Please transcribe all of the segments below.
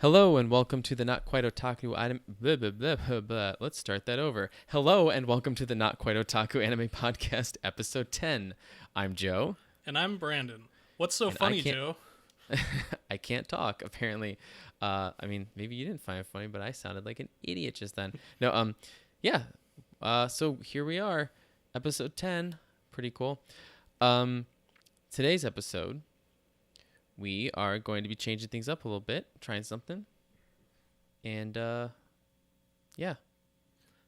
Hello and welcome to the Not Quite Otaku Anime. Blah, blah, blah, blah, blah. Let's start that over. Hello and welcome to the Not Quite Otaku Anime Podcast, Episode 10. I'm Joe. And I'm Brandon. What's so And funny, Joe? I can't talk, apparently. Maybe you didn't find it funny, but I sounded like an idiot just then. No, yeah. So here we are, Episode 10. Pretty cool. Today's episode, we are going to be changing things up a little bit, trying something. And, yeah.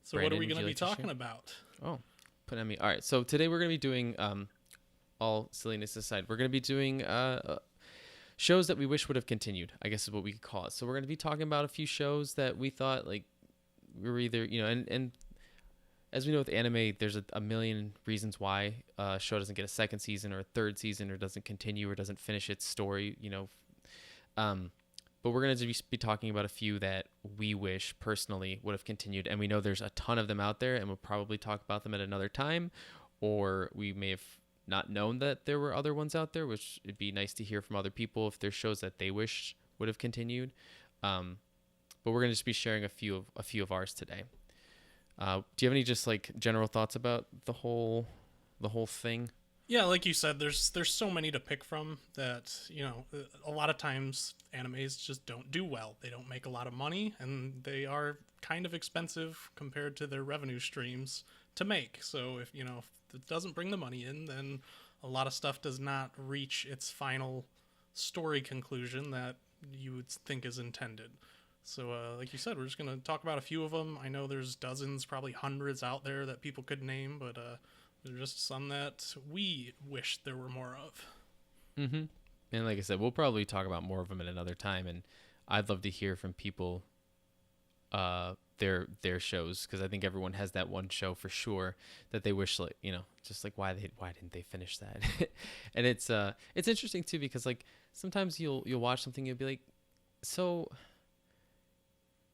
So Brandon, what are we going to be share? talking about? Oh, put it on me. All right. So today we're going to be doing, all silliness aside, we're going to be doing shows that we wish would have continued, I guess is what we could call it. So we're going to be talking about a few shows that we thought, like, we were either, and as we know with anime, there's a million reasons why a show doesn't get a second season or a third season or doesn't continue or doesn't finish its story, But we're going to be talking about a few that we wish personally would have continued. And we know there's a ton of them out there, and we'll probably talk about them at another time. Or we may have not known that there were other ones out there, which it'd be nice to hear from other people if there's shows that they wish would have continued. But we're going to just be sharing a few of ours today. Do you have any just like general thoughts about the whole thing? Yeah, like you said, there's so many to pick from that, a lot of times animes just don't do well. They don't make a lot of money, and they are kind of expensive compared to their revenue streams to make. So if it doesn't bring the money in, then a lot of stuff does not reach its final story conclusion that you would think is intended. So, like you said, we're just going to talk about a few of them. I know there's dozens, probably hundreds out there that people could name, but there are just some that we wish there were more of. Mm-hmm. And like I said, we'll probably talk about more of them at another time, and I'd love to hear from people their shows, because I think everyone has that one show for sure that they wish, like, just like why didn't they finish that? And it's interesting too, because like sometimes you'll watch something and you'll be like, so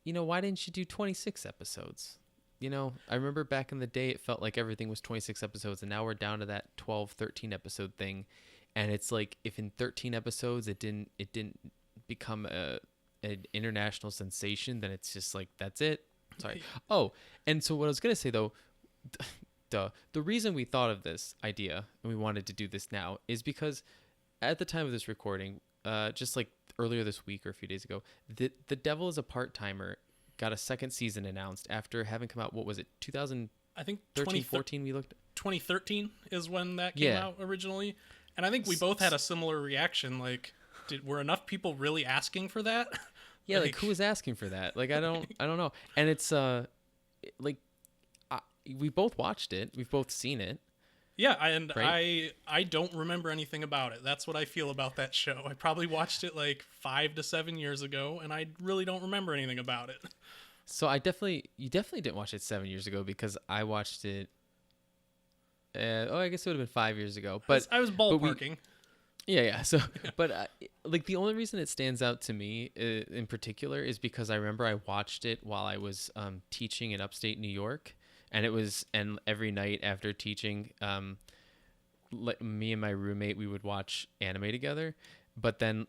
why didn't you do 26 episodes? I remember back in the day, it felt like everything was 26 episodes, and now we're down to that 12, 13 episode thing. And it's like, if in 13 episodes it didn't become an international sensation, then it's just like, that's it. Sorry. Oh, and so what I was going to say though, the reason we thought of this idea and we wanted to do this now is because at the time of this recording, just like earlier this week or a few days ago, the Devil is a Part-Timer got a second season announced after having come out. What was it? 2000? I think 14. We looked. 2013 is when that came out originally, and I think we both had a similar reaction. Like, were enough people really asking for that? Yeah, like who was asking for that? Like, I don't know. And it's we both watched it. We've both seen it. Yeah, and right? I don't remember anything about it. That's what I feel about that show. I probably watched it like 5 to 7 years ago, and I really don't remember anything about it. So you definitely didn't watch it 7 years ago, because I watched it. I guess it would have been 5 years ago. But I was ballparking. Yeah. So, but like the only reason it stands out to me in particular is because I remember I watched it while I was teaching in upstate New York. And every night after teaching, me and my roommate, we would watch anime together. But then,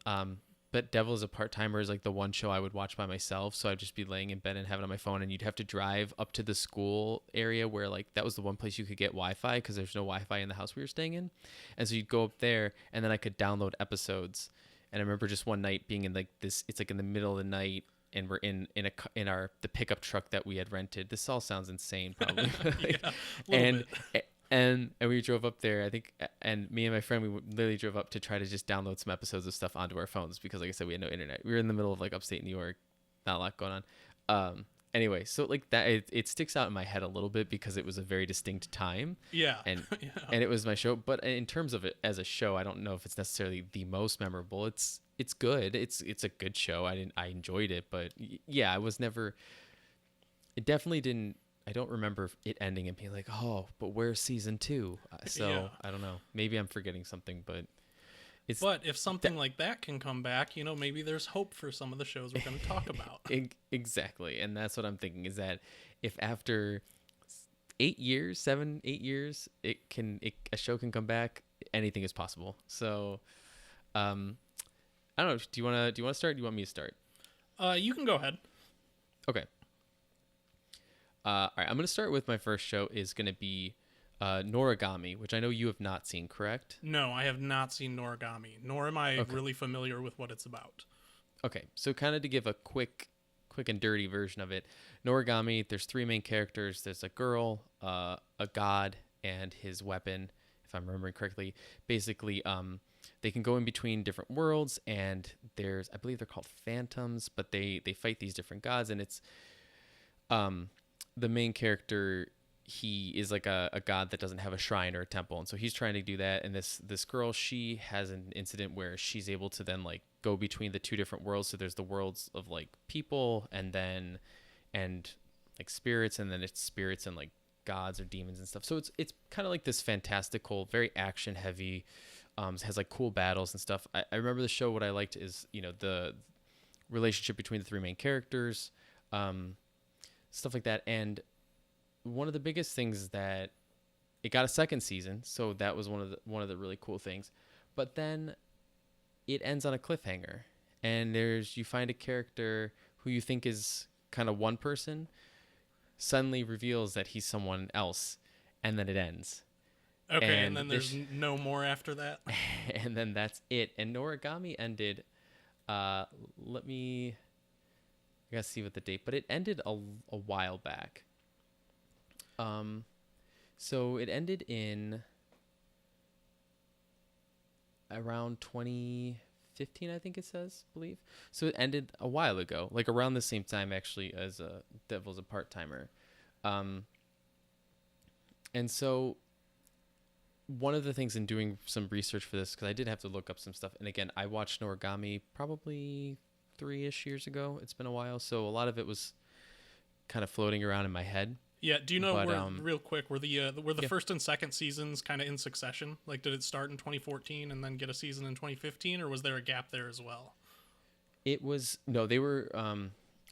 but Devil is a Part-Timer is like the one show I would watch by myself. So I'd just be laying in bed and have it on my phone, and you'd have to drive up to the school area where like that was the one place you could get Wi-Fi, because there's no Wi-Fi in the house we were staying in. And so you'd go up there, and then I could download episodes. And I remember just one night being in like this, it's like in the middle of the night, and we're in the pickup truck that we had rented. This all sounds insane, probably. And we drove up there, I think, and me and my friend, we literally drove up to try to just download some episodes of stuff onto our phones, because like I said, we had no internet. We were in the middle of like upstate New York, not a lot going on. Anyway, so like that, it sticks out in my head a little bit because it was a very distinct time. Yeah. And and it was my show. But in terms of it as a show, I don't know if it's necessarily the most memorable. It's good. It's a good show. I enjoyed it, but yeah, I was never. It definitely didn't. I don't remember it ending and being like, oh, but where's season 2? So yeah. I don't know. Maybe I'm forgetting something, but it's. But if something like that can come back, maybe there's hope for some of the shows we're going to talk about. Exactly, and that's what I'm thinking, is that if after 8 years, 7, 8 years, a show can come back, anything is possible. So, I don't know. Do you want to start? Or do you want me to start? You can go ahead. Okay. All right. I'm gonna start with my first show is gonna be Norigami, which I know you have not seen, correct? No, I have not seen Norigami, nor am I Okay. really familiar with what it's about. Okay. So kind of to give a quick and dirty version of it, Norigami. There's three main characters. There's a girl, a god, and his weapon. If I'm remembering correctly, basically, they can go in between different worlds, and I believe they're called phantoms, but they fight these different gods, and it's um the main character, he is like a god that doesn't have a shrine or a temple, and so he's trying to do that. And this girl, she has an incident where she's able to then like go between the two different worlds. So there's the worlds of like people and like spirits, and then it's spirits and like gods or demons and stuff. So it's kind of like this fantastical, very action heavy, has like cool battles and stuff. I remember the show. What I liked is, the relationship between the three main characters, stuff like that. And one of the biggest things is that it got a second season, so that was one of the really cool things. But then it ends on a cliffhanger, and you find a character who you think is kind of one person, suddenly reveals that he's someone else, and then it ends. Okay, and And then there's no more after that. and then that's it. And Norigami ended. Let me. I gotta see what the date, but it ended a while back. So it ended in around 2015, I think it says, believe. So it ended a while ago, like around the same time actually as Devil's a Part-Timer. And so one of the things in doing some research for this, because I did have to look up some stuff, and again, I watched Norigami probably 3-ish years ago. It's been a while, so a lot of it was kind of floating around in my head. Yeah, do you know But, real quick, were the yeah. first and second seasons kind of in succession? Like, did it start in 2014 and then get a season in 2015, or was there a gap there as well? It was no, they were.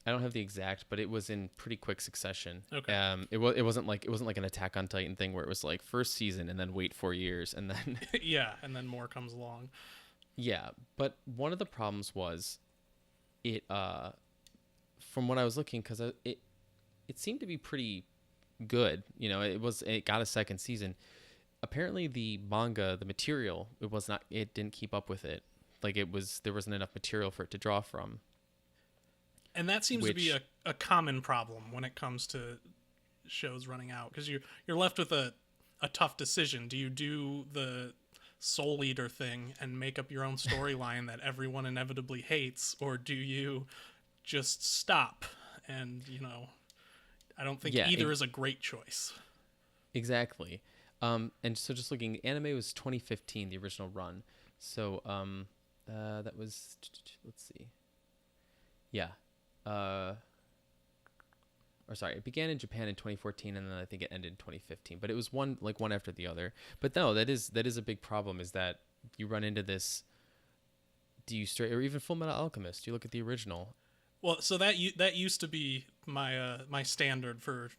I don't have the exact, but it was in pretty quick succession. Okay. It wasn't like an Attack on Titan thing where it was like first season and then wait 4 years and then Yeah, and then more comes along. yeah. But one of the problems was it. From what I was looking, because it seemed to be pretty good. It got a second season. Apparently, the manga, the material, it didn't keep up with it. Like there wasn't enough material for it to draw from. And that seems to be Which a common problem when it comes to shows running out, because you're left with a tough decision. Do you do the Soul Eater thing and make up your own storyline that everyone inevitably hates, or do you just stop? And I don't think yeah, either is a great choice. exactly. And so just looking, anime was 2015, the original run. So that was, let's see. Yeah. Or sorry, it began in Japan in 2014, and then I think it ended in 2015. But it was one after the other. But no, that is a big problem, is that you run into this. Do you straight, or even Full Metal Alchemist? You look at the original. Well, so that used to be my my standard for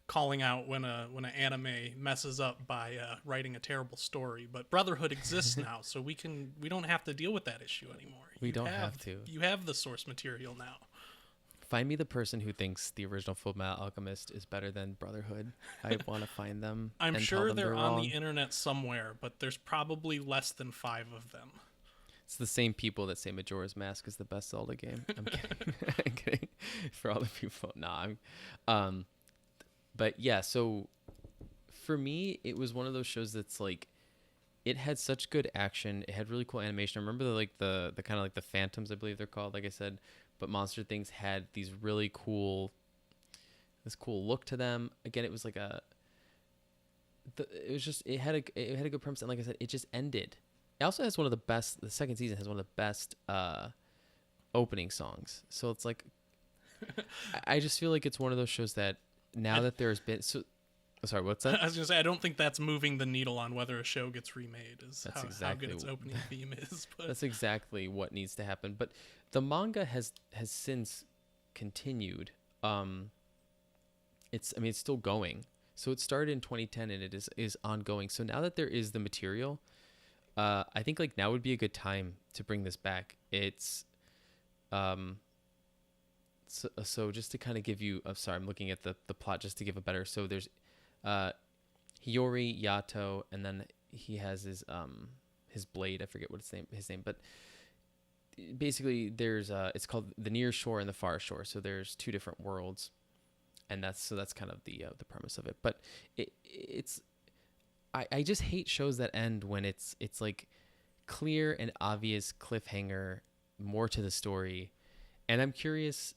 calling out when an anime messes up by writing a terrible story. But Brotherhood exists now, so we don't have to deal with that issue anymore. We don't have to. You have the source material now. Find me the person who thinks the original Full Metal Alchemist is better than Brotherhood. I want to find them. I'm and sure tell them they're on wrong. the internet somewhere, but there's probably less than 5 of them. It's the same people that say Majora's Mask is the best Zelda game. I'm kidding. I'm kidding. For all the people, nah. But yeah, so for me, it was one of those shows that's like, it had such good action. It had really cool animation. I remember the kind of like the phantoms, I believe they're called, like I said, but monster things had these really cool, this cool look to them. Again, it was like it had a good premise, and like I said, it just ended. It also has the second season has one of the best opening songs. So it's like, I just feel like it's one of those shows that now that there's been, so, sorry, what's that? I was gonna say, I don't think that's moving the needle on whether a show gets remade. That's How exactly good its opening theme is. But That's exactly what needs to happen. But the manga has since continued. It's still going. So it started in 2010 and it is ongoing. So now that there is the material, I think like now would be a good time to bring this back. It's So just to kind of give you, sorry, I'm looking at the plot just to give a better. So there's uh, Hiyori, Yato, and then he has his blade. I forget what his name, but basically there's it's called the near shore and the far shore. So there's two different worlds, and that's kind of the premise of it. But it's I just hate shows that end when it's like clear and obvious cliffhanger, more to the story. And I'm curious,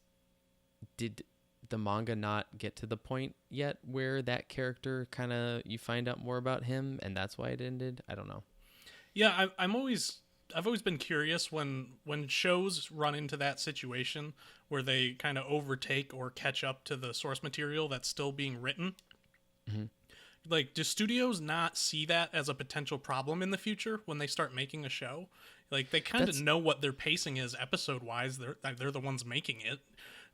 did the manga not get to the point yet where that character kind of, you find out more about him and that's why it ended? I don't know. Yeah, I've always been curious when shows run into that situation where they kind of overtake or catch up to the source material that's still being written. Mm-hmm. Like, do studios not see that as a potential problem in the future when they start making a show? Like, they kind of know what their pacing is episode wise. They're the ones making it,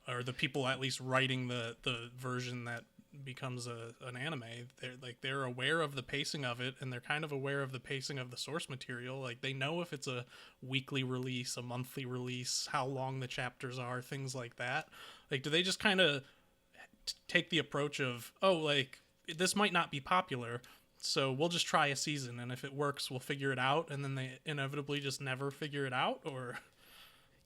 or the people at least writing the version that becomes an anime. They're aware of the pacing of it, and they're kind of aware of the pacing of the source material. Like, they know if it's a weekly release, a monthly release, how long the chapters are, things like that. Like, do they just kind of take the approach of, oh, like, this might not be popular, so we'll just try a season, and if it works, we'll figure it out, and then they inevitably just never figure it out? Or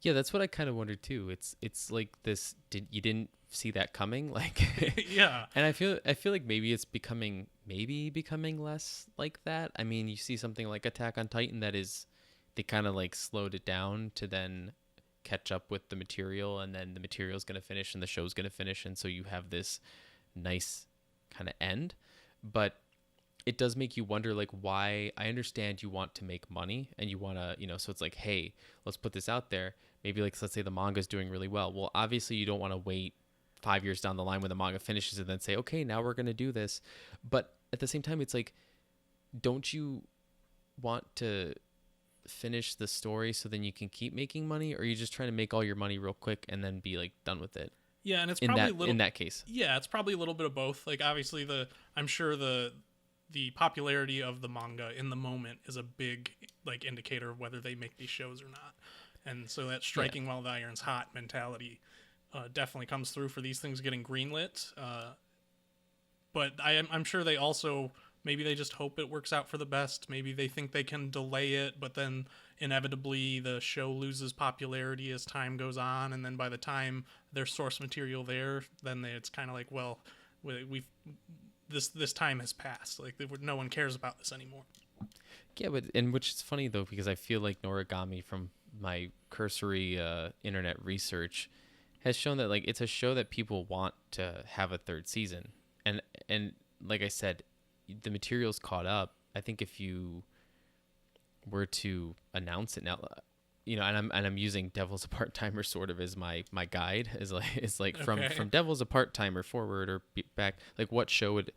Yeah, that's what I kind of wondered too. It's like this, you didn't see that coming? Like yeah. And I feel like maybe it's becoming less like that. I mean, you see something like Attack on Titan that is, they kind of like slowed it down to then catch up with the material, and then the material's going to finish and the show's going to finish, and so you have this nice kind of end. But it does make you wonder, like, why. I understand you want to make money and you want to, so it's like, hey, let's put this out there. Maybe, like, let's say the manga's doing really well. Well, obviously you don't want to wait 5 years down the line when the manga finishes and then say, okay, now we're going to do this. But at the same time, it's like, don't you want to finish the story so then you can keep making money? Or are you just trying to make all your money real quick and then be like done with it? Yeah, and it's probably in that case. Yeah, it's probably a little bit of both. Like, obviously I'm sure the popularity of the manga in the moment is a big, like, indicator of whether they make these shows or not. And so that striking while the iron's hot mentality definitely comes through for these things getting greenlit. But I'm sure they also, maybe they just hope it works out for the best. Maybe they think they can delay it, but then inevitably the show loses popularity as time goes on, and then by the time there's source material there, then it's kind of like, well, this time has passed. Like, no one cares about this anymore. Yeah, and which is funny though, because I feel like Norigami, from my cursory internet research, has shown that, like, it's a show that people want to have a third season, and like I said, the material's caught up. I think if you were to announce it now, and I'm using Devil's a Part-Timer sort of as my guide, is like from Devil's a Part-Timer forward or back, like, what show would,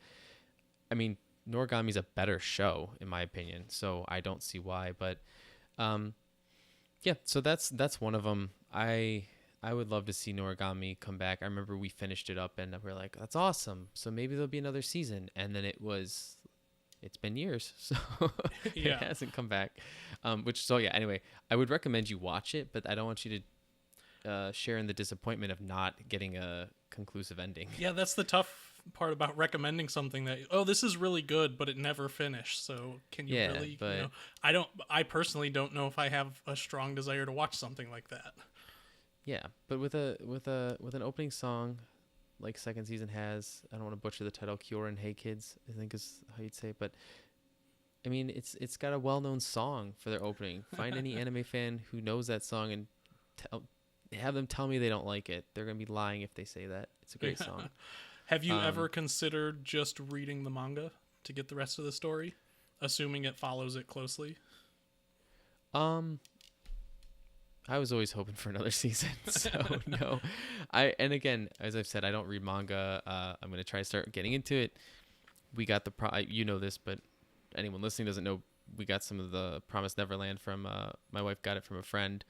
I mean, Norigami's a better show in my opinion, so I don't see why. But yeah, so that's one of them. I would love to see Norigami come back. I remember we finished it up and we were like, that's awesome, so maybe there'll be another season, and then it's been years, so yeah. It hasn't come back. Anyway, I would recommend you watch it, but I don't want you to share in the disappointment of not getting a conclusive ending. Yeah, that's the tough part about recommending something that, oh, this is really good, but it never finished. So can you really? But I personally don't know if I have a strong desire to watch something like that. Yeah, but with an opening song like second season has, I don't want to butcher the title, Kyoran Hey Kids, I think is how you'd say it, but I mean, it's got a well-known song for their opening. Find any anime fan who knows that song and have them tell me they don't like it. They're going to be lying if they say that. It's a great song. Have you ever considered just reading the manga to get the rest of the story, assuming it follows it closely? I was always hoping for another season, so no. And again, as I've said, I don't read manga. I'm going to try to start getting into it. We got this, but anyone listening doesn't know, we got some of the Promised Neverland from, my wife got it from a friend,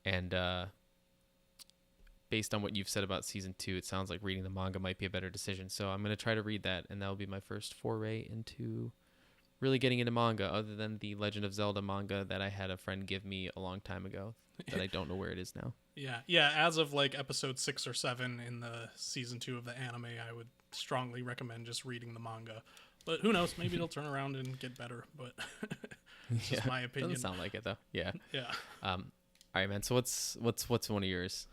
and based on what you've said about season 2, it sounds like reading the manga might be a better decision. So I'm going to try to read that, and that'll be my first foray into really getting into manga other than the Legend of Zelda manga that I had a friend give me a long time ago that I don't know where it is now. Yeah. As of like episode 6 or 7 in the season 2 of the anime, I would strongly recommend just reading the manga. But who knows? Maybe it'll turn around and get better. But it's just my opinion. Doesn't sound like it though. Yeah. Yeah. All right, man. So what's one of yours?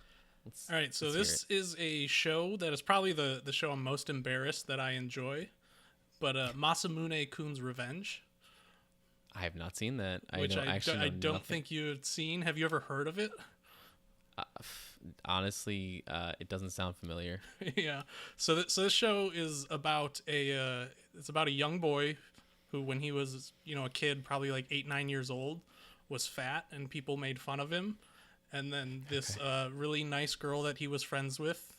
All right. So this is a show that is probably the show I'm most embarrassed that I enjoy. But Masune Coons Revenge. I have not seen that. Which I don't nothing. think you had seen. Have you ever heard of it? Honestly, it doesn't sound familiar. Yeah. So this show is about a young boy who, when he was a kid, probably like 8-9 years old, was fat and people made fun of him. And then this really nice girl that he was friends with.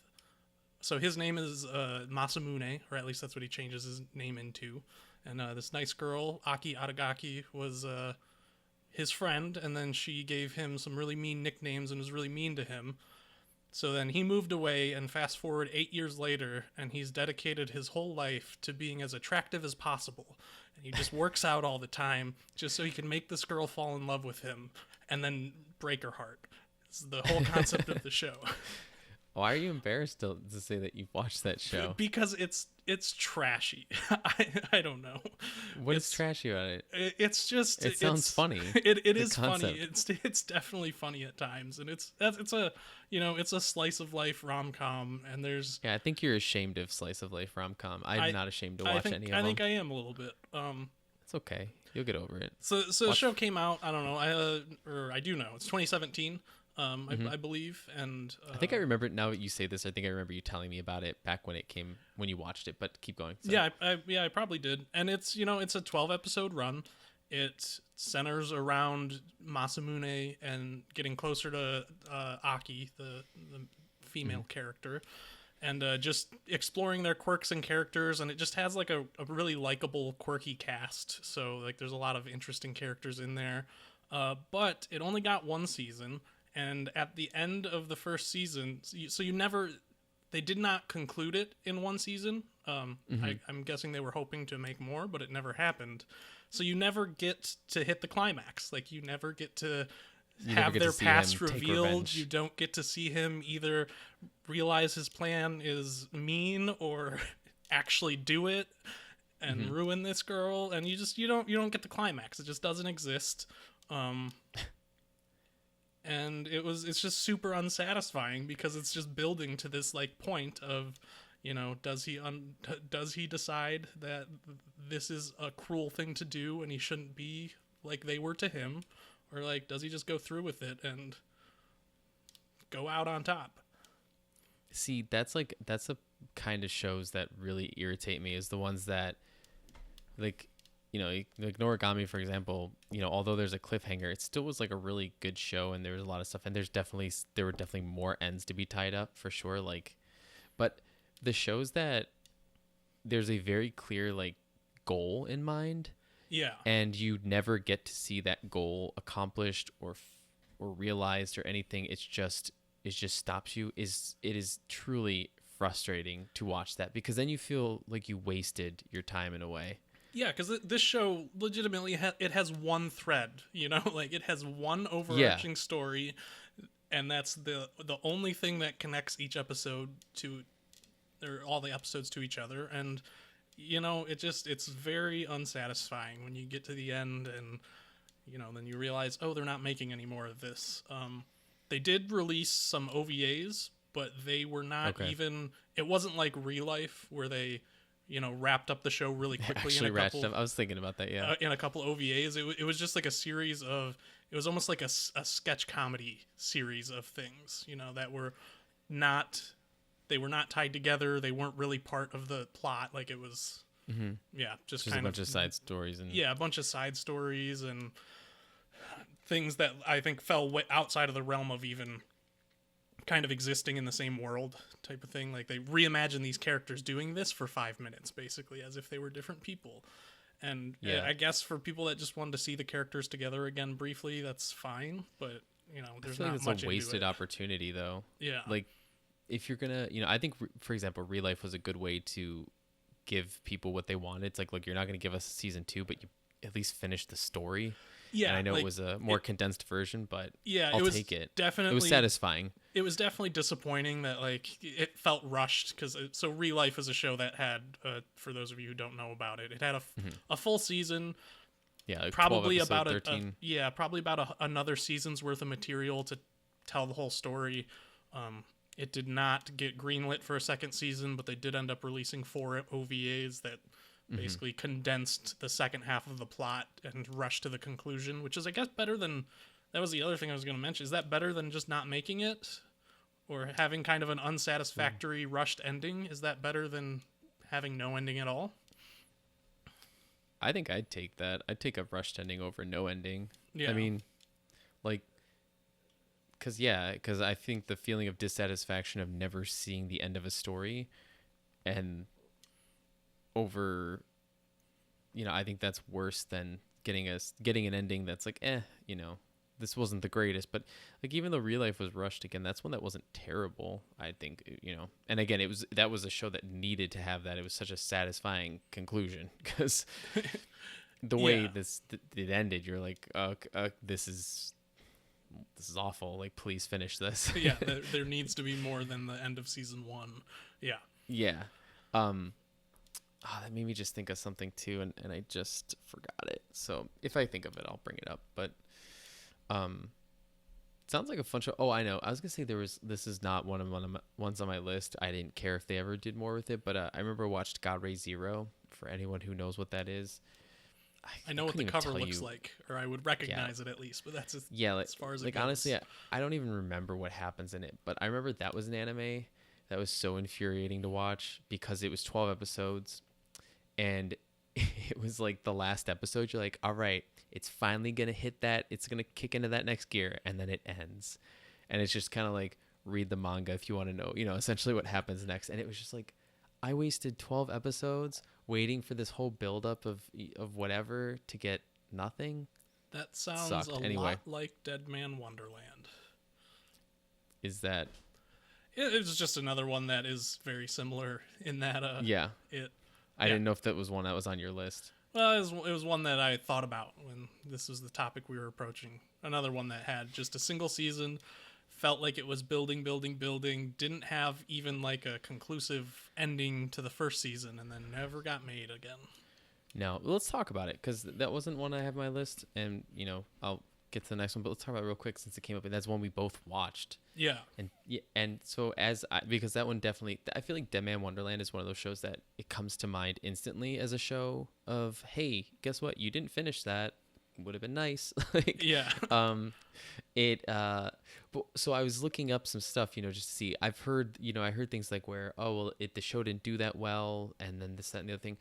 So his name is Masamune, or at least that's what he changes his name into. And this nice girl, Aki Aragaki, was his friend, and then she gave him some really mean nicknames and was really mean to him. So then he moved away, and fast forward 8 years later, and he's dedicated his whole life to being as attractive as possible. And he just works out all the time just so he can make this girl fall in love with him and then break her heart. It's the whole concept of the show. Why are you embarrassed to say that you've watched that show? Because it's trashy. I don't know. What is trashy about it? It's just it sounds funny. It is funny. It's definitely funny at times, and it's a slice of life rom-com, and there's I think you're ashamed of slice of life rom-com. I'm not ashamed to watch any of them. I think I am a little bit. It's okay. You'll get over it. So the show came out. I don't know. I do know it's 2017. I believe, and I think I remember it now that you say this. I think I remember you telling me about it back when you watched it. But keep going. So. Yeah, I probably did. And it's it's a 12-episode run. It centers around Masamune and getting closer to Aki, the female character, and just exploring their quirks and characters. And it just has like a really likable, quirky cast. So like there's a lot of interesting characters in there. But it only got one season. And at the end of the first season, they did not conclude it in one season. I'm guessing they were hoping to make more, but it never happened. So you never get to hit the climax. Like you never get to have their past revealed. You don't get to see him either realize his plan is mean or actually do it and ruin this girl. And you don't get the climax. It just doesn't exist. And it's just super unsatisfying because it's just building to this like point of, does he decide that this is a cruel thing to do and he shouldn't be like they were to him, or like does he just go through with it and go out on top? See, that's the kind of shows that really irritate me, is the ones that like Norigami, for example, although there's a cliffhanger, it still was like a really good show, and there was a lot of stuff, and there were definitely more ends to be tied up for sure. Like, but the shows that there's a very clear like goal in mind, yeah, and you never get to see that goal accomplished or realized or anything. It just stops you. It is truly frustrating to watch that, because then you feel like you wasted your time in a way. Yeah, because this show legitimately it has one thread, like it has one overarching story, and that's the only thing that connects each episode to, or all the episodes to each other, and it's very unsatisfying when you get to the end and then you realize, oh, they're not making any more of this. They did release some OVAs, but they were not even. It wasn't like Real Life where they wrapped up the show really quickly. I was thinking about that, yeah. In a couple OVAs. It was just like a series of, it was almost like a sketch comedy series of things, that were not tied together. They weren't really part of the plot. Like it was, just kind a bunch of side stories. A bunch of side stories and things that I think fell outside of the realm of even kind of existing in the same world type of thing. Like they reimagined these characters doing this for 5 minutes, basically, as if they were different people. And I guess for people that just wanted to see the characters together again briefly, that's fine. But there's not much into it. It's a wasted opportunity, though. Yeah. Like if you're gonna, I think, for example, Real Life was a good way to give people what they wanted. It's like, look, you're not gonna give us season 2, but at least finish the story. Yeah, And I know like, it was a more condensed version, but yeah, I'll take it. definitely It was satisfying. It was definitely disappointing that like it felt rushed because so Real Life is a show that had for those of you who don't know about it, it had a full season, Yeah, like 12 probably episode, about 13. probably about another season's worth of material to tell the whole story. It did not get greenlit for a second season, but they did end up releasing 4 OVAs that basically condensed the second half of the plot and rushed to the conclusion, which is, I guess, better than. That was the other thing I was going to mention. Is that better than just not making it, or having kind of an unsatisfactory, rushed ending? Is that better than having no ending at all? I think I'd take that. I'd take a rushed ending over no ending. Yeah. I mean, like, because I think the feeling of dissatisfaction of never seeing the end of a story, and over, I think that's worse than getting an ending that's like, this wasn't the greatest. But like, even though Real Life was rushed again, that's one that wasn't terrible, I think. And again, that was a show that needed to have that. It was such a satisfying conclusion because the way it ended, you're like, this is awful. Like, please finish this. Yeah, there needs to be more than the end of season 1. Yeah. Yeah. That made me just think of something too, and I just forgot it. So if I think of it, I'll bring it up. But sounds like a fun show. Oh, I know. I was gonna say this is not one of the ones on my list. I didn't care if they ever did more with it, but I remember watched God Ray Zero. For anyone who knows what that is, I know what the cover looks like, or I would recognize it at least. But that's as far as it goes. Honestly, I don't even remember what happens in it. But I remember that was an anime that was so infuriating to watch because it was 12 episodes, and it was like the last episode. You're like, all right, it's finally gonna hit that. It's gonna kick into that next gear, and then it ends, and it's just kind of like, read the manga if you want to know, essentially what happens next. And it was just like, I wasted 12 episodes waiting for this whole buildup of whatever to get nothing. That sounds Sucked. lot like Dead Man Wonderland. Is that? It's just another one that is very similar in that. I didn't know if that was one that was on your list. Well, it was one that I thought about when this was the topic we were approaching. Another one that had just a single season, felt like it was building, didn't have even like a conclusive ending to the first season, and then never got made again. No, let's talk about it, because that wasn't one I have on my list, and I'll get to the next one, but let's talk about it real quick since it came up, and that's one we both watched. Yeah. And so because that one definitely, I feel like Dead Man Wonderland is one of those shows that it comes to mind instantly as a show of, hey, guess what? You didn't finish that. Would have been nice. Yeah. So I was looking up some stuff, just to see. I've heard, I heard things like where, the show didn't do that well, and then this, that, and the other thing.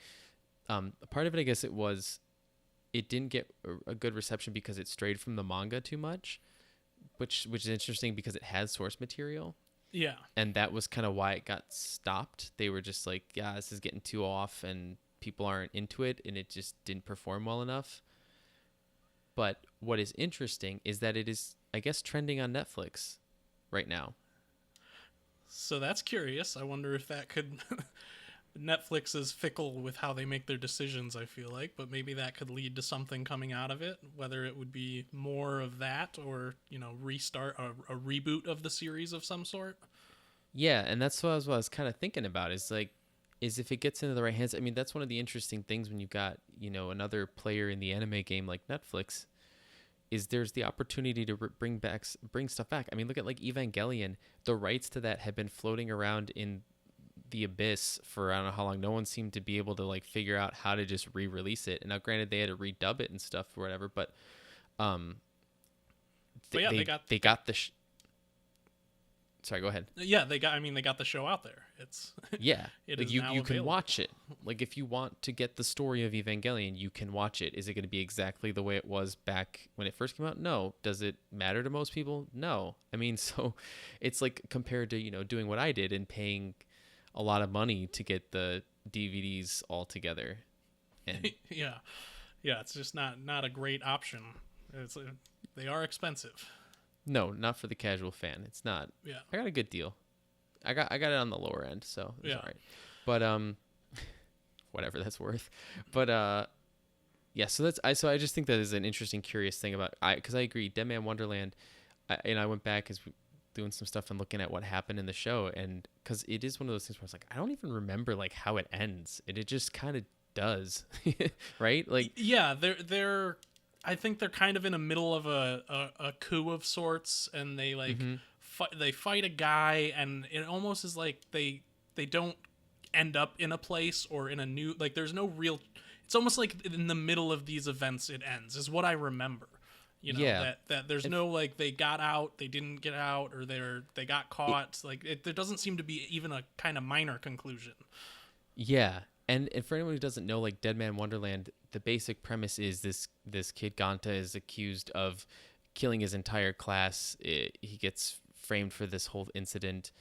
Part of it, I guess it didn't get a good reception because it strayed from the manga too much, which is interesting because it has source material. Yeah. And that was kind of why it got stopped. They were just like, yeah, this is getting too off and people aren't into it, and it just didn't perform well enough. But what is interesting is that it is, I guess, trending on Netflix right now. So that's curious. I wonder if that could... Netflix is fickle with how they make their decisions, I feel like, but maybe that could lead to something coming out of it, whether it would be more of that or, restart a reboot of the series of some sort. Yeah, and that's what I was kind of thinking about is if it gets into the right hands. I mean, that's one of the interesting things when you've got, another player in the anime game like Netflix, is there's the opportunity to bring stuff back. I mean, look at like Evangelion. The rights to that had been floating around in the abyss for I don't know how long. No one seemed to be able to like figure out how to just re-release it. And now granted they had to redub it and stuff or whatever, but they got the sorry, go ahead. Yeah, they got the show out there. It's yeah. it is you now can available. watch it. Like if you want to get the story of Evangelion, you can watch it. Is it going to be exactly the way it was back when it first came out? No. Does it matter to most people? No. I mean, so it's like compared to, doing what I did and paying a lot of money to get the DVDs all together. And yeah, it's just not a great option. They are expensive. No, not for the casual fan. It's not. Yeah, I got a good deal. I got it on the lower end, so it's all right. But whatever that's worth. But yeah, so I just think that is an interesting, curious thing about because I agree, Dead Man Wonderland, and I went back as doing some stuff and looking at what happened in the show, and because it is one of those things where it's like I don't even remember like how it ends, and it just kind of does, right? Like, Yeah, they're I think they're kind of in the middle of a coup of sorts, and they like mm-hmm. they fight a guy, and it almost is like they don't end up in a place or in a new, like there's no real, it's almost like in the middle of these events it ends is what I remember. You know, Yeah, that there's no like they got out, they didn't get out, or they got it, caught. Like there doesn't seem to be even a kind of minor conclusion. yeah. And for anyone who doesn't know, like Dead Man Wonderland, the basic premise is this kid Ganta is accused of killing his entire class. He gets framed for this whole incident,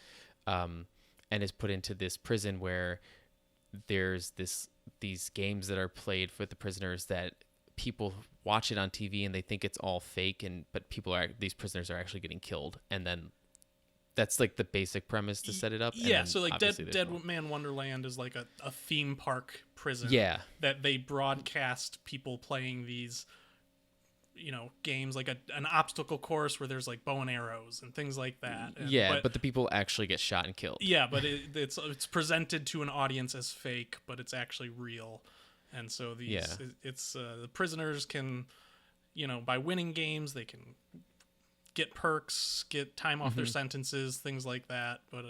and is put into this prison where there's these games that are played with the prisoners that people watch it on TV and they think it's all fake, but these prisoners are actually getting killed, and then that's like the basic premise to set it up. Yeah, and so like Dead more. Man Wonderland is like a theme park prison. Yeah, That they broadcast people playing these, you know, games like an obstacle course where there's like bow and arrows and things like that. And, yeah, but the people actually get shot and killed. yeah, but it's presented to an audience as fake, but it's actually real. And so it's the prisoners can, you know, by winning games they can get perks, get time off their sentences, things like that. But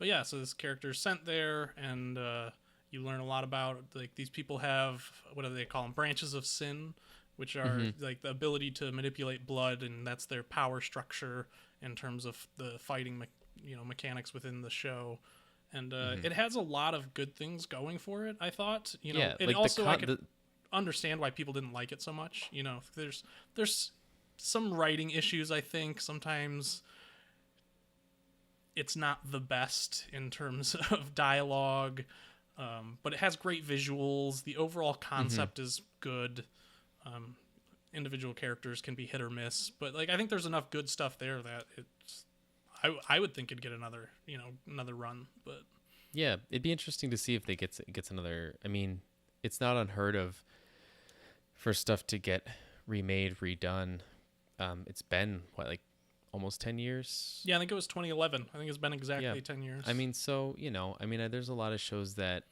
yeah, so this character is sent there, and you learn a lot about like these people have, what do they call them, branches of sin, which are like the ability to manipulate blood, and that's their power structure in terms of the fighting mechanics within the show. And it has a lot of good things going for it, I thought. You know, Yeah, and like also I could understand why people didn't like it so much. You know, there's some writing issues, I think. Sometimes it's not the best in terms of dialogue, but it has great visuals. The overall concept is good. Individual characters can be hit or miss, but like I think there's enough good stuff there that it's. I would think it'd get another run, but yeah, it'd be interesting to see if they gets another. I mean, it's not unheard of for stuff to get remade, redone. It's been like almost 10 years. Yeah, I think it was 2011. I think it's been exactly 10 years. I mean, so there's a lot of shows that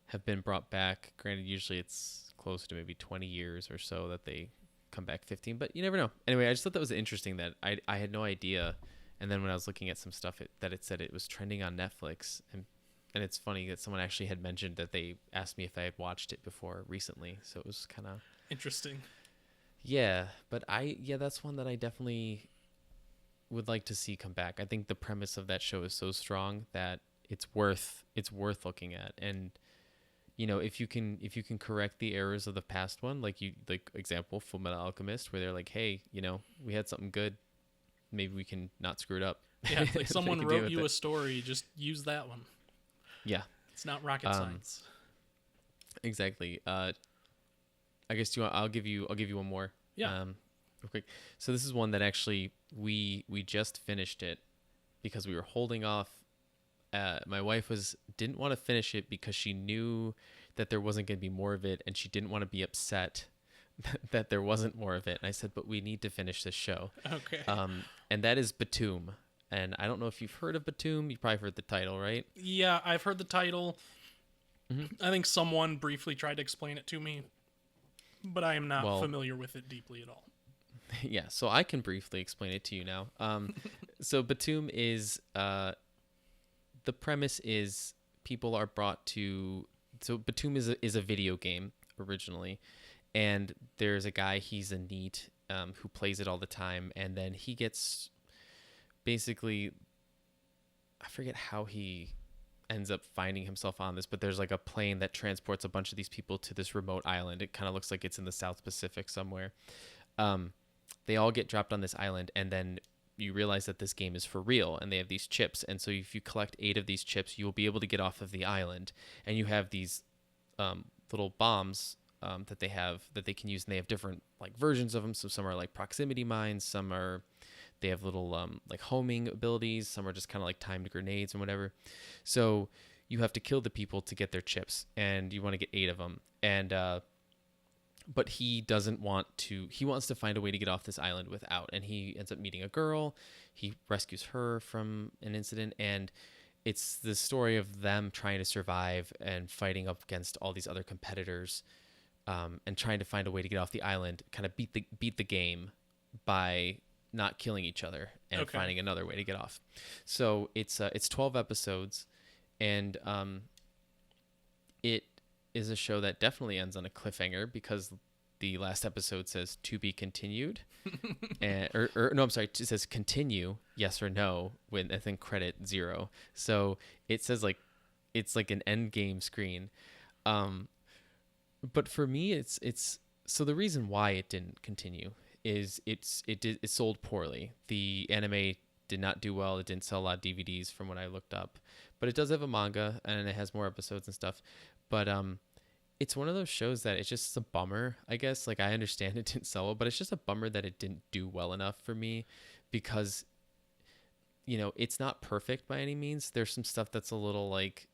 have been brought back. Granted, usually it's close to maybe 20 years or so that they come back 15, but you never know. Anyway, I just thought that was interesting that I had no idea. And then when I was looking at some stuff that it said it was trending on Netflix, and it's funny that someone actually had mentioned that they asked me if I had watched it before recently. So it was kind of interesting. Yeah, but that's one that I definitely would like to see come back. I think the premise of that show is so strong that it's worth looking at. And you know, if you can correct the errors of the past one, like example Fullmetal Alchemist, where they're like, hey, you know, we had something good, maybe we can not screw it up. Yeah, like someone wrote you a story, just use that one. Yeah, it's not rocket science. Exactly. I guess I'll give you one more. Yeah. Real quick. So this is one that actually we just finished it because we were holding off. My wife didn't want to finish it because she knew that there wasn't going to be more of it, and she didn't want to be upset that there wasn't more of it. And I said, but we need to finish this show. Okay. And that is Batum. And I don't know if you've heard of Batum. You probably heard the title, right? Yeah, I've heard the title. I think someone briefly tried to explain it to me, but I am not familiar with it deeply at all. Yeah, so I can briefly explain it to you now. So Batum is the premise is people are brought to. So Batum is a video game originally, and there's a guy, he's a NEET, who plays it all the time, and then he gets basically, I forget how he ends up finding himself on this, but there's like a plane that transports a bunch of these people to this remote island. It kind of looks like it's in the South Pacific somewhere. They all get dropped on this island, and then you realize that this game is for real, and they have these chips. And so if you collect 8 of these chips, you'll be able to get off of the island. And you have these little bombs that they can use, and they have different like versions of them. So some are like proximity mines, they have little like homing abilities, some are just kind of like timed grenades and whatever. So you have to kill the people to get their chips, and you want to get 8 of them. And but he doesn't want to. He wants to find a way to get off this island without, and he ends up meeting a girl. He rescues her from an incident, and it's the story of them trying to survive and fighting up against all these other competitors, and trying to find a way to get off the island, kind of beat the game by not killing each other and finding another way to get off. So it's 12 episodes, and it is a show that definitely ends on a cliffhanger because the last episode says to be continued, and or no, I'm sorry, it says continue, yes or no, when I think credit 0. So it says like it's like an end game screen. But for me, it's so the reason why it didn't continue is it sold poorly. The anime did not do well. It didn't sell a lot of DVDs from what I looked up, but it does have a manga and it has more episodes and stuff. But it's one of those shows that it's just a bummer, I guess. Like, I understand it didn't sell well, but it's just a bummer that it didn't do well enough for me because, you know, it's not perfect by any means. There's some stuff that's a little like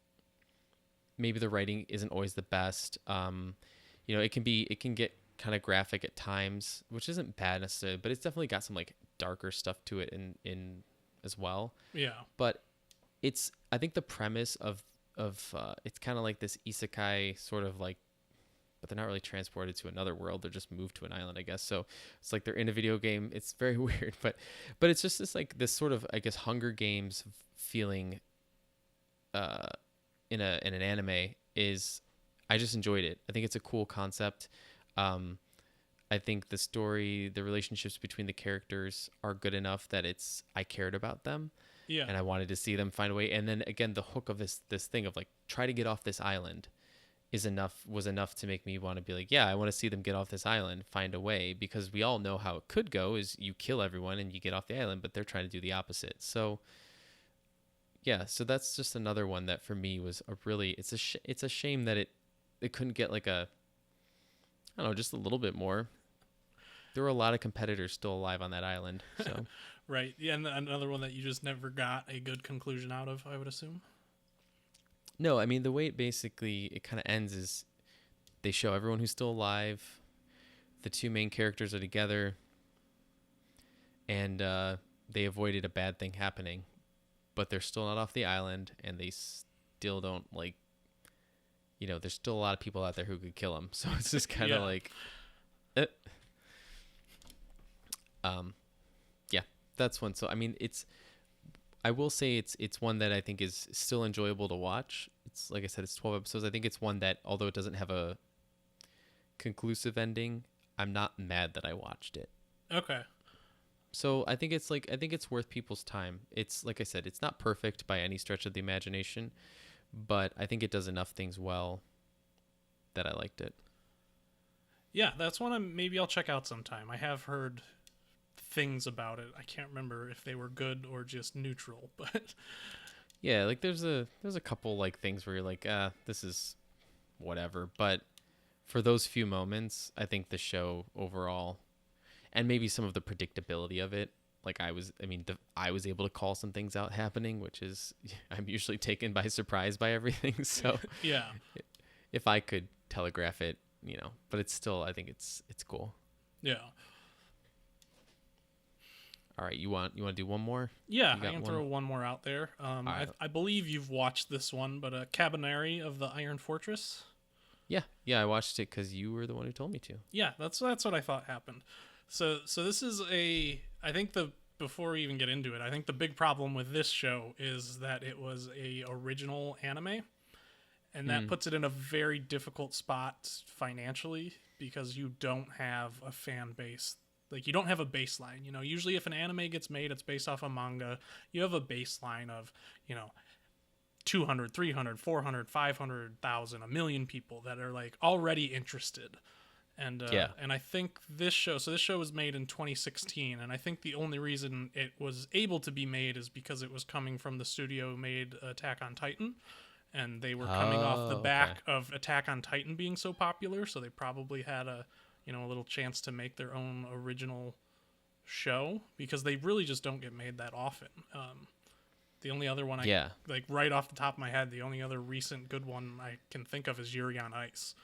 maybe the writing isn't always the best. You know, it can get kind of graphic at times, which isn't bad necessarily, but it's definitely got some like darker stuff to it in as well. Yeah. But I think the premise of it's kind of like this isekai sort of like, but they're not really transported to another world. They're just moved to an island, I guess. So it's like they're in a video game. It's very weird, but it's just this sort of, I guess, Hunger Games feeling in an anime is, I just enjoyed it. I think it's a cool concept. I think the story, the relationships between the characters are good enough that I cared about them. Yeah. And I wanted to see them find a way. And then again, the hook of this thing of like, try to get off this island was enough to make me want to be like, yeah, I want to see them get off this island, find a way, because we all know how it could go is you kill everyone and you get off the island, but they're trying to do the opposite. So yeah, so that's just another one that for me was it's a shame that it couldn't get like I don't know, just a little bit more. There were a lot of competitors still alive on that island. So Right. Yeah, and another one that you just never got a good conclusion out of, I would assume. No, I mean, the way it kind of ends is they show everyone who's still alive. The two main characters are together, and they avoided a bad thing happening, but they're still not off the island, and they still don't like. You know, there's still a lot of people out there who could kill them, so it's just kind of like, yeah, that's one. So I mean, I will say it's one that I think is still enjoyable to watch. It's like I said, it's 12 episodes. I think it's one that, although it doesn't have a conclusive ending, I'm not mad that I watched it. Okay. So I think it's worth people's time. It's like I said, it's not perfect by any stretch of the imagination, but I think it does enough things well that I liked it. Yeah, that's one maybe I'll check out sometime. I have heard things about it. I can't remember if they were good or just neutral, but yeah, like there's a couple like things where you're like, this is whatever, but for those few moments, I think the show overall, and maybe some of the predictability of it, like I was able to call some things out happening, which is, I'm usually taken by surprise by everything. So yeah, if I could telegraph it, you know, but it's still, I think it's cool. Yeah. All right, you want to do one more? Yeah, I can throw one more out there. Right. I believe you've watched this one, but Cabaneri of the Iron Fortress. Yeah, I watched it because you were the one who told me to. Yeah, that's what I thought happened. So this is before we even get into it, I think the big problem with this show is that it was a original anime, and that puts it in a very difficult spot financially because you don't have a fan base. Like, you don't have a baseline. You know, usually if an anime gets made, it's based off a manga. You have a baseline of, 200, 300, 400, 500,000, a million people that are like already interested. And and I think this show was made in 2016, and I think the only reason it was able to be made is because it was coming from the studio who made Attack on Titan, and they were coming off the back of Attack on Titan being so popular, so they probably had a little chance to make their own original show, because they really just don't get made that often. The only other one like right off the top of my head, the only other recent good one I can think of is Yuri on Ice.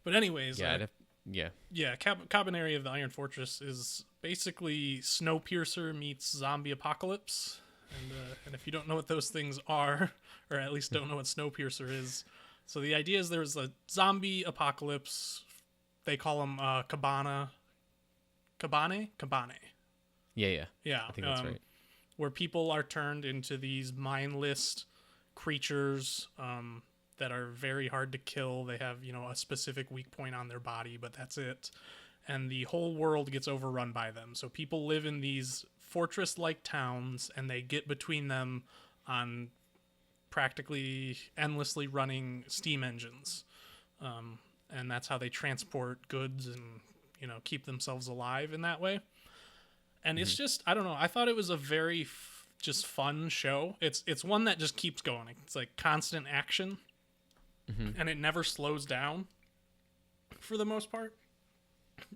But anyways, Yeah. yeah, Cabaneri of the Iron Fortress is basically Snowpiercer meets zombie apocalypse. And if you don't know what those things are, or at least don't know what Snowpiercer is, so the idea is there's a zombie apocalypse. They call them Cabane. Yeah. Yeah, I think that's right. where people are turned into these mindless creatures that are very hard to kill. They have, a specific weak point on their body, but that's it. And the whole world gets overrun by them. So people live in these fortress-like towns, and they get between them on practically endlessly running steam engines. And that's how they transport goods and, keep themselves alive in that way. And it's just, I don't know, I thought it was a very just fun show. It's one that just keeps going. It's like constant action, and it never slows down for the most part.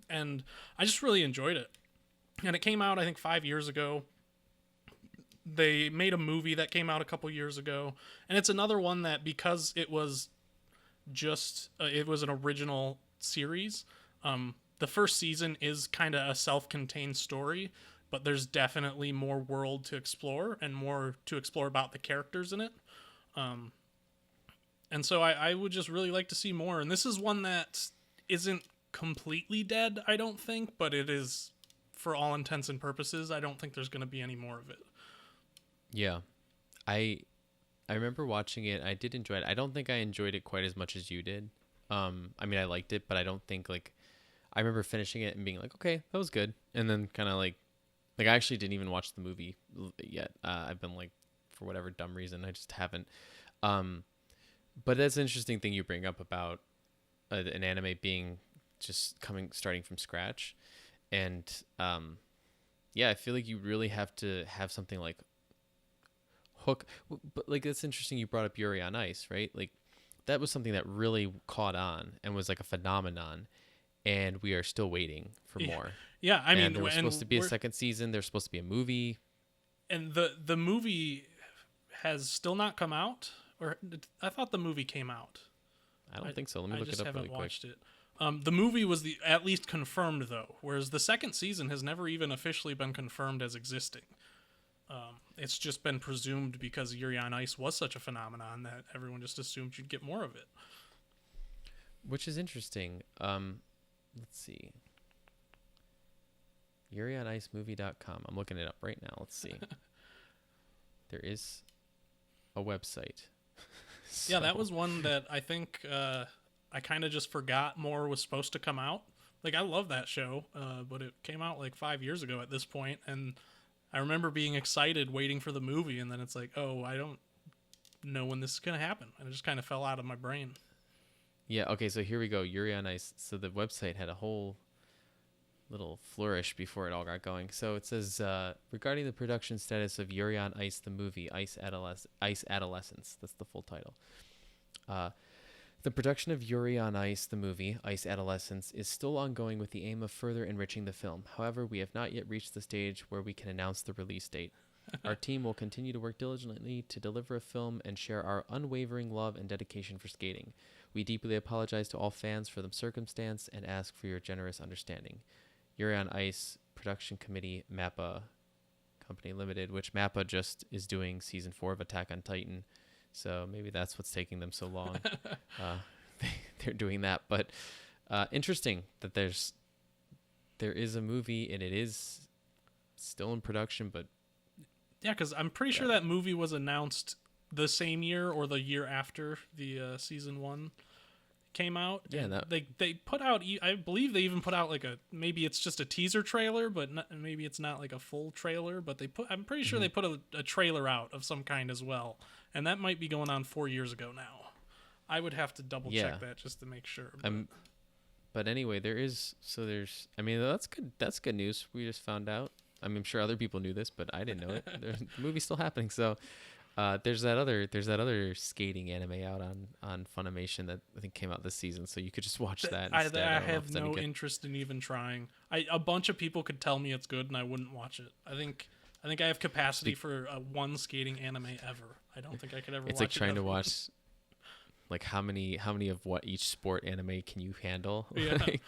And I just really enjoyed it. And it came out, I think, 5 years ago. They made a movie that came out a couple years ago. And it's another one that, because it was it was an original series, the first season is kind of a self-contained story, but there's definitely more world to explore and more to explore about the characters in it. And so I would just really like to see more. And this is one that isn't completely dead, I don't think, but it is, for all intents and purposes, I don't think there's going to be any more of it. Yeah. I remember watching it. I did enjoy it. I don't think I enjoyed it quite as much as you did. I mean, I liked it, but I don't think, I remember finishing it and being like, okay, that was good. And then kind of I actually didn't even watch the movie yet. I've been for whatever dumb reason, I just haven't. But that's an interesting thing you bring up about an anime being just starting from scratch. And yeah, I feel like you really have to have something hook. But it's interesting you brought up Yuri on Ice, right? That was something that really caught on and was a phenomenon. And we are still waiting for more. Yeah, I mean, there was supposed to be a second season. There's supposed to be a movie. And the movie has still not come out? Or I thought the movie came out. I don't think so. Let me look it up really quick. I just haven't watched it. The movie was at least confirmed, though, whereas the second season has never even officially been confirmed as existing. It's just been presumed because Yuri on Ice was such a phenomenon that everyone just assumed you'd get more of it. Which is interesting. Let's see. YuriOnIceMovie.com. I'm looking it up right now. Let's see. There is a website. So. Yeah, that was one that I think I kind of just forgot more was supposed to come out. I love that show, but it came out 5 years ago at this point, and I remember being excited waiting for the movie, and then it's oh, I don't know when this is going to happen. And it just kind of fell out of my brain. Yeah, okay, so here we go. Yuri on Ice. So the website had a whole little flourish before it all got going. So it says, regarding the production status of Yuri on Ice, the movie, Ice Adolescence. That's the full title. The production of Yuri on Ice, the movie, Ice Adolescence, is still ongoing with the aim of further enriching the film. However, we have not yet reached the stage where we can announce the release date. Our team will continue to work diligently to deliver a film and share our unwavering love and dedication for skating. We deeply apologize to all fans for the circumstance and ask for your generous understanding. Yuri on Ice Production Committee, MAPPA Company Limited, which MAPPA just is doing season 4 of Attack on Titan. So maybe that's what's taking them so long. They're doing that. But interesting that there is a movie and it is still in production. But yeah, because I'm pretty sure that movie was announced the same year or the year after the season 1 came out. Yeah, they put out, I believe they even put out maybe it's just a teaser trailer, but maybe it's not a full trailer, but I'm pretty sure they put a trailer out of some kind as well, and that might be going on 4 years ago now. I would have to double check that just to make sure. But anyway, there's that's good news. We just found out. I'm sure other people knew this, but I didn't know it. The movie's still happening, so. There's that other skating anime out on Funimation that I think came out this season, so you could just watch that instead. I have no interest in even trying. A bunch of people could tell me it's good and I wouldn't watch it. I think I have capacity for one skating anime ever. I don't think I could ever watch it. It's trying to watch Like how many of what each sport anime can you handle? Yeah. Like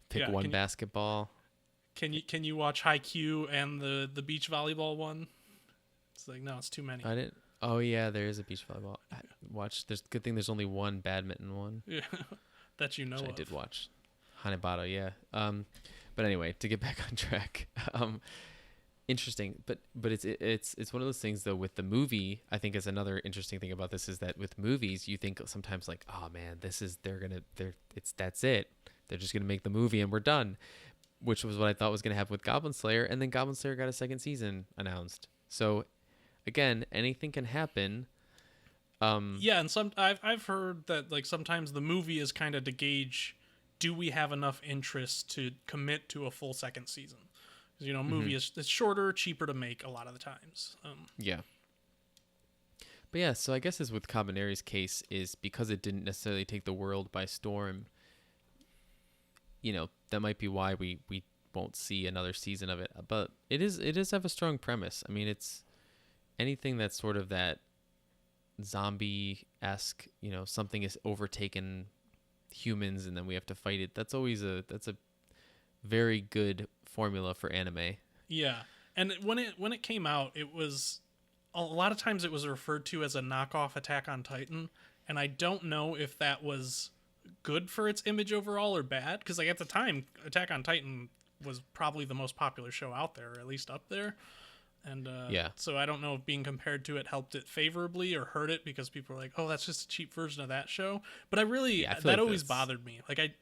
pick Yeah, one basketball. Can you watch Haikyuu and the beach volleyball one? It's like, no, it's too many. I didn't. Oh yeah, there is a beach volleyball. I watched. There's good thing there's only one badminton one. Yeah, that you know Which of. I did watch. Hanebado, yeah. But anyway, to get back on track. Interesting, but it's one of those things though with the movie. I think is another interesting thing about this is that with movies you think sometimes like, oh man, that's it. They're just gonna make the movie and we're done, which was what I thought was gonna happen with Goblin Slayer, and then Goblin Slayer got a second season announced. So again, anything can happen. Yeah, and I've heard that like sometimes the movie is kind of to gauge, do we have enough interest to commit to a full second season? Because movie is it's shorter, cheaper to make a lot of the times. Yeah. But yeah, so I guess as with Cabaneri's case is because it didn't necessarily take the world by storm. That might be why we won't see another season of it. But it does have a strong premise. I mean, it's anything that's sort of that zombie-esque, something is overtaken humans and then we have to fight it. That's a very good formula for anime. Yeah, and when it came out, it was a lot of times it was referred to as a knockoff Attack on Titan, and I don't know if that was good for its image overall or bad, because like at the time, Attack on Titan was probably the most popular show out there, or at least up there. And so I don't know if being compared to it helped it favorably or hurt it, because people were like, "Oh, that's just a cheap version of that show." But I feel that like always bothered me. Like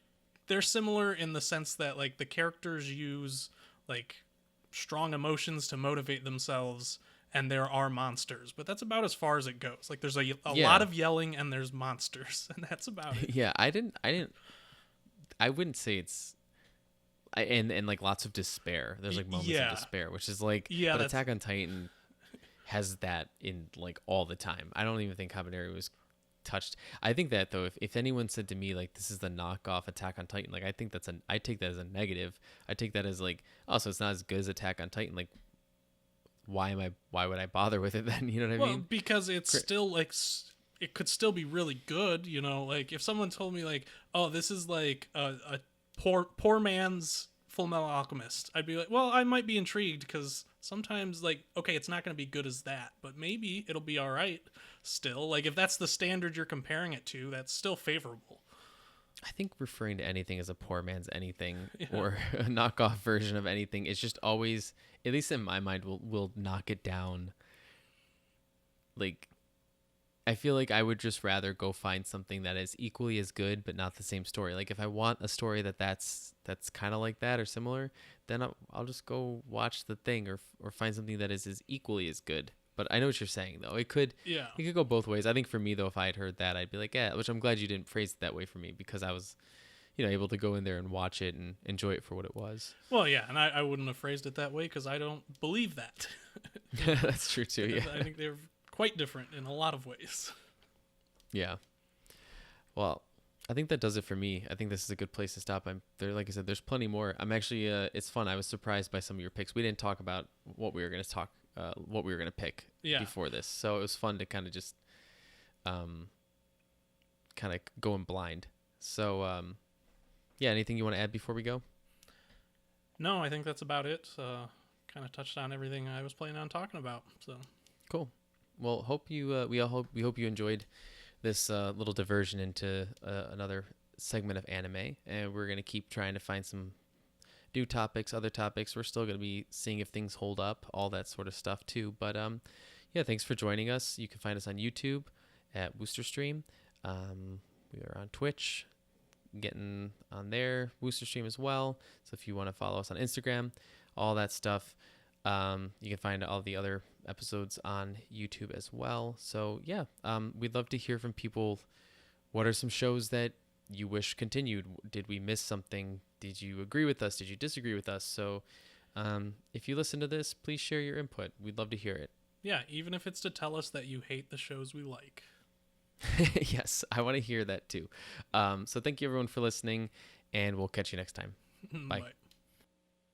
they're similar in the sense that like the characters use like strong emotions to motivate themselves, and there are monsters, but that's about as far as it goes. Like there's a lot of yelling and there's monsters, and that's about it. Yeah, I wouldn't say it's. And like lots of despair. There's like moments of despair, which is like, but Attack on Titan has that in like all the time. I don't even think Cabaneri was touched. I think that though, if anyone said to me like this is the knockoff Attack on Titan, like I take that as a negative. I take that as like, oh, so it's not as good as Attack on Titan. Like, why would I bother with it then? You know what I mean? Because it's still like it could still be really good. Like if someone told me like, oh, this is like a poor man's Full Metal Alchemist, I'd be like, well, I might be intrigued, because sometimes like, okay, it's not going to be good as that, but maybe it'll be all right still. Like if that's the standard you're comparing it to, that's still favorable. I think referring to anything as a poor man's anything or a knockoff version of anything is just always, at least in my mind, will knock it down. Like, I feel like I would just rather go find something that is equally as good but not the same story. Like if I want a story that's kind of like that or similar, then I'll just go watch The Thing or find something that is as equally as good. But I know what you're saying though. It could go both ways. I think for me though, if I had heard that, I'd be like, yeah, which I'm glad you didn't phrase it that way for me, because I was able to go in there and watch it and enjoy it for what it was. Well, yeah, and I wouldn't have phrased it that way because I don't believe that. That's true too, yeah. I think they're quite different in a lot of ways. Yeah. Well, I think that does it for me. I think this is a good place to stop. Like I said, there's plenty more. I'm actually, it's fun. I was surprised by some of your picks. We didn't talk about what we were going to pick before this. So it was fun to kind of just, kind of go in blind. So, anything you want to add before we go? No, I think that's about it. Kind of touched on everything I was planning on talking about. So cool. Well, we hope you enjoyed this little diversion into another segment of anime, and we're gonna keep trying to find some new topics, other topics. We're still gonna be seeing if things hold up, all that sort of stuff too. But thanks for joining us. You can find us on YouTube at Wooster Stream. We are on Twitch, getting on there, Wooster Stream as well. So if you want to follow us on Instagram, all that stuff. You can find all the other episodes on YouTube as well. So we'd love to hear from people. What are some shows that you wish continued? Did we miss something? Did you agree with us? Did you disagree with us? So if you listen to this, please share your input. We'd love to hear it. Yeah, even if it's to tell us that you hate the shows we like. Yes, I want to hear that too. So thank you everyone for listening, and we'll catch you next time. Bye. Bye.